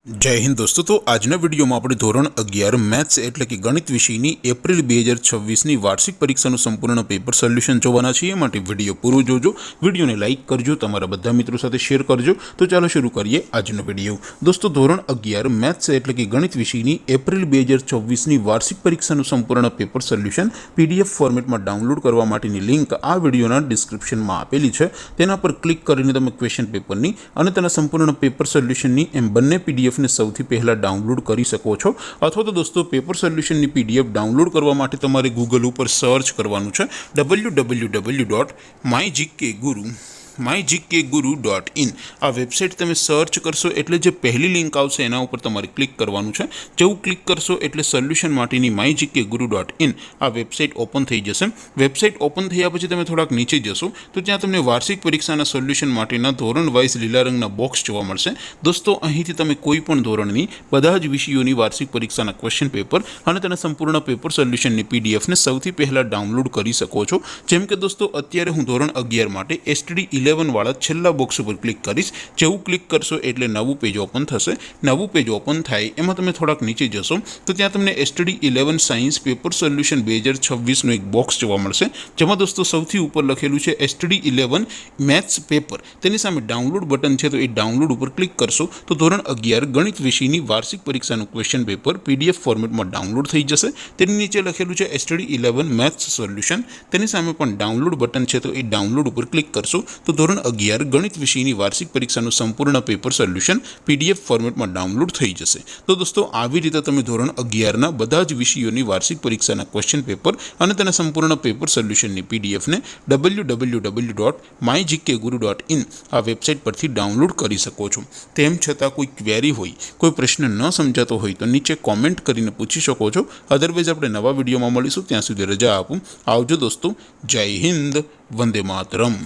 जय हिंद दोस्तों। तो आज विडियो में આપણે ધોરણ 11 મેથ્સ એટલે કે ગણિત વિષયની એપ્રિલ 2026ની વાર્ષિક પરીક્ષાનું સંપૂર્ણ પેપર સોલ્યુશન જોવાના છીએ। માટે વિડિયો પૂરો જોજો, વિડિયોને લાઈક કરજો, તમારા બધા મિત્રો સાથે શેર કરજો। તો ચાલો શરૂ કરીએ આજનો વિડિયો। દોસ્તો ધોરણ 11 મેથ્સ એટલે કે ગણિત વિષયની એપ્રિલ 2026ની વાર્ષિક પરીક્ષાનું સંપૂર્ણ પેપર સોલ્યુશન પીડીએફ ફોર્મેટમાં ડાઉનલોડ કરવા માટેની લિંક આ વિડિયોના ડિસ્ક્રિપ્શનમાં આપેલી છે। તેના પર ક્લિક કરીને તમે ક્વેશ્ચન પેપરની અને તેના સંપૂર્ણ પેપર સોલ્યુશનની એમ બંને પીડીએફ ने સૌથી પહેલા ડાઉનલોડ કરી શકો છો। અથવા તો દોસ્તો પેપર સોલ્યુશનની પીડીએફ ડાઉનલોડ કરવા માટે તમારે ગૂગલ ઉપર સર્ચ કરવાનું છે www.mygkguru.in। આ વેબસાઇટ તમે સર્ચ કરશો એટલે જે પહેલી લિંક આવશે એના ઉપર તમારે ક્લિક કરવાનું છે। જેવું ક્લિક કરશો એટલે સોલ્યુશન માટેની mygkguru.in આ વેબસાઇટ ઓપન થઈ જશે। વેબસાઇટ ઓપન થયા પછી તમે થોડાક નીચે જશો તો ત્યાં તમને વાર્ષિક પરીક્ષાના સોલ્યુશન માટેના ધોરણ વાઇઝ લીલા રંગના બોક્સ જોવા મળશે। દોસ્તો અહીંથી તમે કોઈ પણ ધોરણની બધા જ વિષયોની વાર્ષિક પરીક્ષાના ક્વેશ્ચન પેપર અને તેના સંપૂર્ણ પેપર સોલ્યુશનની પીડીએફને સૌથી પહેલા ડાઉનલોડ કરી શકો છો। જેમ કે દોસ્તો અત્યારે હું ધોરણ 11 માટે STD 11 વાળા છેલ્લા બોક્સ ઉપર ક્લિક કરીશ। જેવું ક્લિક કરશો એટલે નવું પેજ ઓપન થશે। નવું પેજ ઓપન થાય એમાં તમે થોડાક નીચે જશો તો ત્યાં તમને STD 11 સાયન્સ પેપર સોલ્યુશન 2026નું એક બોક્સ જોવા મળશે। જેમાં દોસ્તો સૌથી ઉપર લખેલું છે STD 11 મેથ્સ પેપર। તેની સામે ડાઉનલોડ બટન છે તો એ ડાઉનલોડ ઉપર ક્લિક કરશો તો ધોરણ 11 ગણિત વિષયની વાર્ષિક પરીક્ષાનું ક્વેશ્ચન પેપર પીડીએફ ફોર્મેટમાં ડાઉનલોડ થઈ જશે। તેની નીચે લખેલું છે STD 11 મેથ્સ સોલ્યુશન। તેની સામે પણ ડાઉનલોડ બટન છે તો એ ડાઉનલોડ ઉપર ક્લિક કરશો તો ધોરણ 11 ગણિત વિષયની વાર્ષિક પરીક્ષાનું સંપૂર્ણ પેપર સોલ્યુશન પીડીએફ ફોર્મેટમાં ડાઉનલોડ થઈ જશે। તો દોસ્તો આવી રીતે તમે ધોરણ 11ના બધા જ વિષયોની વાર્ષિક પરીક્ષાના ક્વેશ્ચન પેપર અને તેના સંપૂર્ણ પેપર સોલ્યુશનની પીડીએફને www.mygkguru.in આ વેબસાઇટ પરથી ડાઉનલોડ કરી શકો છો। તેમ છતાં કોઈ ક્વેરી હોય, કોઈ પ્રશ્ન ન સમજાતો હોય તો નીચે કોમેન્ટ કરીને પૂછી શકો છો। અધરવાઇઝ આપણે નવા વિડીયોમાં મળીશું, ત્યાં સુધી રજા આપું। આવજો દોસ્તો। જય હિન્દ, વંદે માતરમ।